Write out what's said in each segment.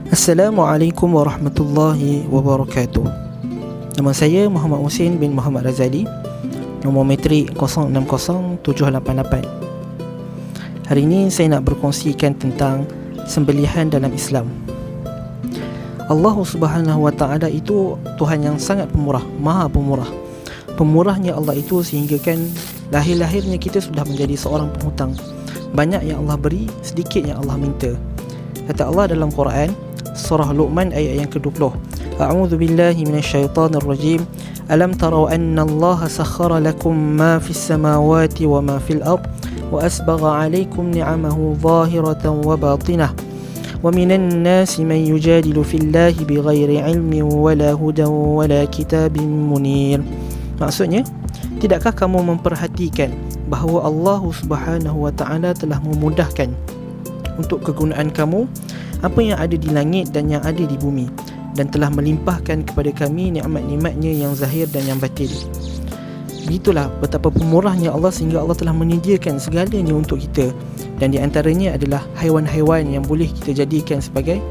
Assalamualaikum warahmatullahi wabarakatuh. Nama saya Muhammad Husin bin Muhammad Razali. Nombor metrik 060788. Hari ini saya nak berkongsikan tentang sembelihan dalam Islam. Allah Subhanahu wa taala itu Tuhan yang sangat pemurah, Maha Pemurah. Pemurahnya Allah itu sehingga kan lahir-lahirnya kita sudah menjadi seorang penghutang. Banyak yang Allah beri, sedikit yang Allah minta. Kata Allah dalam Quran Surah Luqman ayat yang ke-20. A'udzu billahi minasyaitonir rajim. Alam tarau anna Allah sakhkhara lakum ma fis samawati wa ma fil ard wa asbagha 'alaykum ni'amahu zahiratan wa batinah. Wa minan nasi man yujadilu fillahi bighairi 'ilmin wala hudan wala kitabin munir. Maksudnya, tidakkah kamu memperhatikan bahawa Allah Subhanahu wa taala telah memudahkan untuk kegunaan kamu apa yang ada di langit dan yang ada di bumi, dan telah melimpahkan kepada kami nikmat-nikmatnya yang zahir dan yang batin. Begitulah betapa pemurahnya Allah sehingga Allah telah menyediakan segalanya untuk kita, dan di antaranya adalah haiwan-haiwan yang boleh kita jadikan sebagai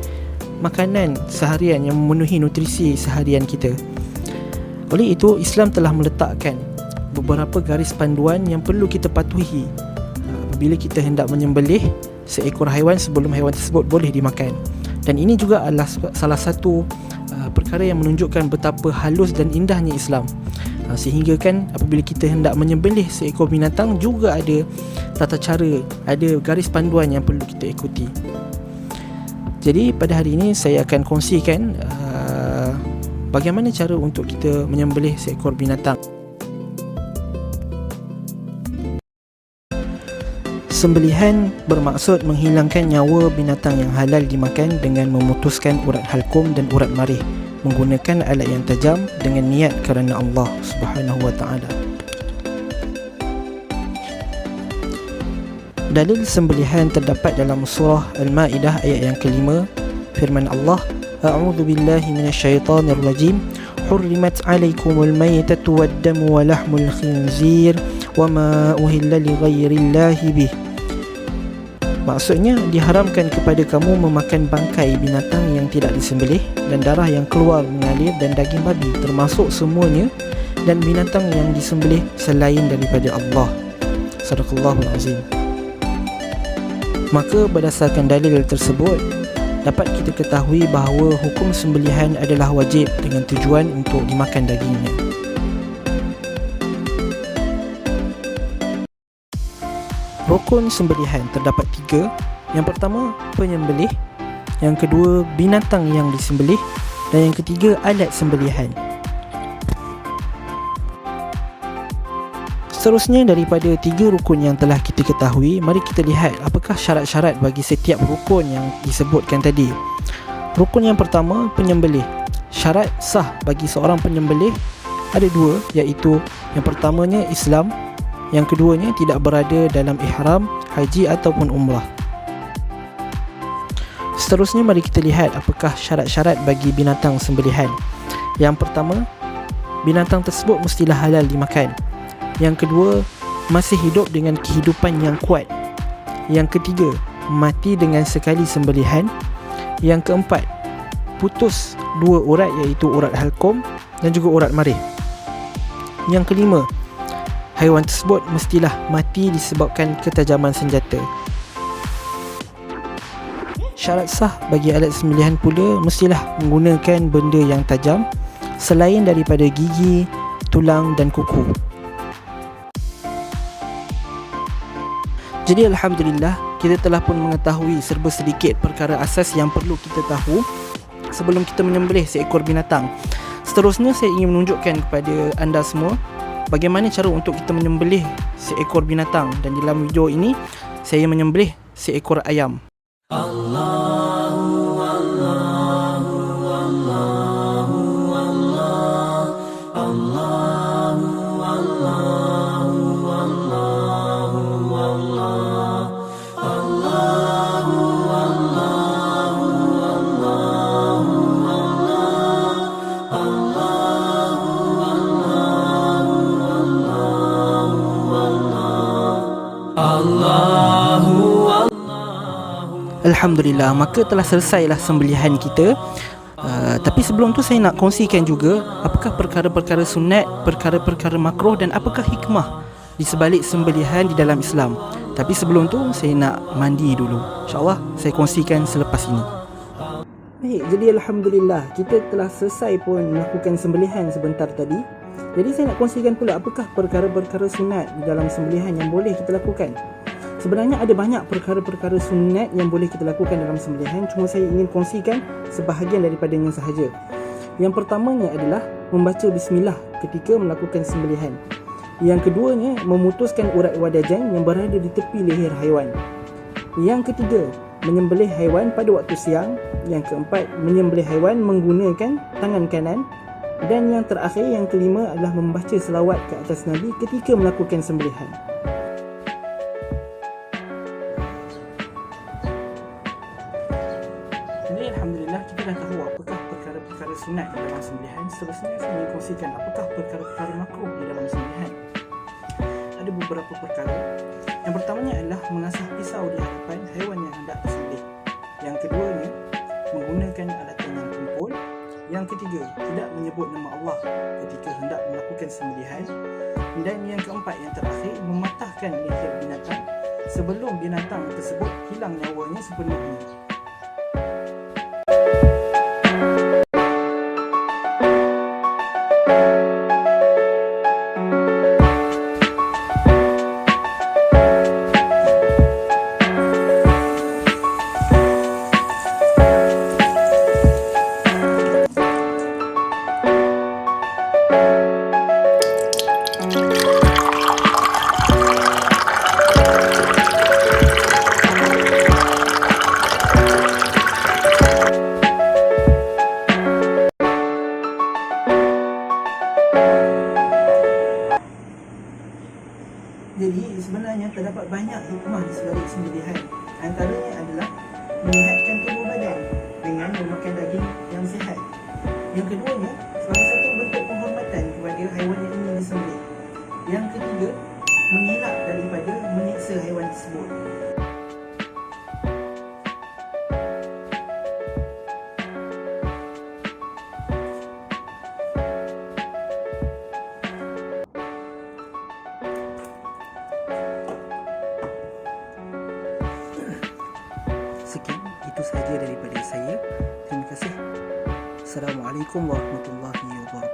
makanan seharian yang memenuhi nutrisi seharian kita. Oleh itu, Islam telah meletakkan beberapa garis panduan yang perlu kita patuhi apabila kita hendak menyembelih seekor haiwan sebelum haiwan tersebut boleh dimakan. Dan ini juga adalah salah satu perkara yang menunjukkan betapa halus dan indahnya Islam. Sehingga kan apabila kita hendak menyembelih seekor binatang juga ada tata cara, ada garis panduan yang perlu kita ikuti. Jadi pada hari ini saya akan kongsikan bagaimana cara untuk kita menyembelih seekor binatang. Sembelihan bermaksud menghilangkan nyawa binatang yang halal dimakan dengan memutuskan urat halkum dan urat marih menggunakan alat yang tajam dengan niat kerana Allah Subhanahu wa taala. Dalil sembelihan terdapat dalam surah Al-Maidah ayat yang ke-5, firman Allah, A'udzu billahi minasyaitonir rajim. Hurrimat 'alaikumul maytatu wad-damu wa lahmul khinzir wa ma uhilla li ghairillahi bih. Maksudnya, diharamkan kepada kamu memakan bangkai binatang yang tidak disembelih dan darah yang keluar mengalir dan daging babi termasuk semuanya dan binatang yang disembelih selain daripada Allah. Sadaqallahul azim. Maka berdasarkan dalil tersebut dapat kita ketahui bahawa hukum sembelihan adalah wajib dengan tujuan untuk dimakan dagingnya. Rukun sembelihan terdapat 3. Yang pertama, penyembelih. Yang kedua, binatang yang disembelih. Dan yang ketiga, alat sembelihan. Seterusnya, daripada 3 rukun yang telah kita ketahui, mari kita lihat apakah syarat-syarat bagi setiap rukun yang disebutkan tadi. Rukun yang pertama, penyembelih. Syarat sah bagi seorang penyembelih ada 2, iaitu yang pertamanya Islam, yang keduanya tidak berada dalam ihram, haji ataupun umrah. Seterusnya mari kita lihat apakah syarat-syarat bagi binatang sembelihan. Yang pertama, binatang tersebut mestilah halal dimakan. Yang kedua, masih hidup dengan kehidupan yang kuat. Yang ketiga, mati dengan sekali sembelihan. Yang keempat, putus 2 urat iaitu urat halkum dan juga urat marih. Yang kelima, haiwan tersebut mestilah mati disebabkan ketajaman senjata. Syarat sah bagi alat sembelihan pula mestilah menggunakan benda yang tajam selain daripada gigi, tulang dan kuku. Jadi alhamdulillah, kita telah pun mengetahui serba sedikit perkara asas yang perlu kita tahu sebelum kita menyembelih seekor binatang. Seterusnya saya ingin menunjukkan kepada anda semua bagaimana cara untuk kita menyembelih seekor binatang, dan dalam video ini saya menyembelih seekor ayam. Allahu Allahu Allahu Allah Allahu Allahu Allahu Allah Allahu Allahu Allahu Allah Allahu Alhamdulillah, maka telah selesailah sembelihan kita. Tapi sebelum tu saya nak kongsikan juga apakah perkara-perkara sunat, perkara-perkara makruh dan apakah hikmah di sebalik sembelihan di dalam Islam. Tapi sebelum tu saya nak mandi dulu. InsyaAllah saya kongsikan selepas ini. Baik, jadi Alhamdulillah kita telah selesai pun melakukan sembelihan sebentar tadi. Jadi saya nak kongsikan pula apakah perkara-perkara sunat di dalam sembelihan yang boleh kita lakukan. Sebenarnya ada banyak perkara-perkara sunat yang boleh kita lakukan dalam sembelihan, cuma saya ingin kongsikan sebahagian daripadanya sahaja. Yang pertamanya adalah membaca bismillah ketika melakukan sembelihan. Yang keduanya, memutuskan urat wadajan yang berada di tepi leher haiwan. Yang ketiga, menyembelih haiwan pada waktu siang. Yang keempat, menyembelih haiwan menggunakan tangan kanan. Dan yang terakhir, yang kelima adalah membaca selawat ke atas Nabi ketika melakukan sembelihan. Jadi Alhamdulillah kita dah tahu apakah perkara-perkara sunat di dalam sembelihan. Seterusnya saya ingin kongsikan apakah perkara-perkara makruh di dalam sembelihan. Ada beberapa perkara. Yang pertamanya adalah mengasah pisau di hadapan haiwan yang hendak disembelih. Yang keduanya, menggunakan alatan yang tumpul. Yang ketiga, tidak menyebut nama Allah ketika hendak melakukan sembelihan. Dan yang keempat, yang terakhir, mematahkan leher binatang sebelum binatang tersebut hilang nyawanya sepenuhnya. Jadi sebenarnya terdapat banyak hikmah di sebalik sembelihan. Antaranya adalah menyihatkan tubuh badan dengan memakan daging yang sihat. Yang keduanya, sebagai satu bentuk penghormatan kepada haiwan yang ingin disembelih. Yang ketiga, mengelak daripada menyiksa haiwan tersebut. Sekian, itu sahaja daripada saya. Terima kasih. Assalamualaikum warahmatullahi wabarakatuh.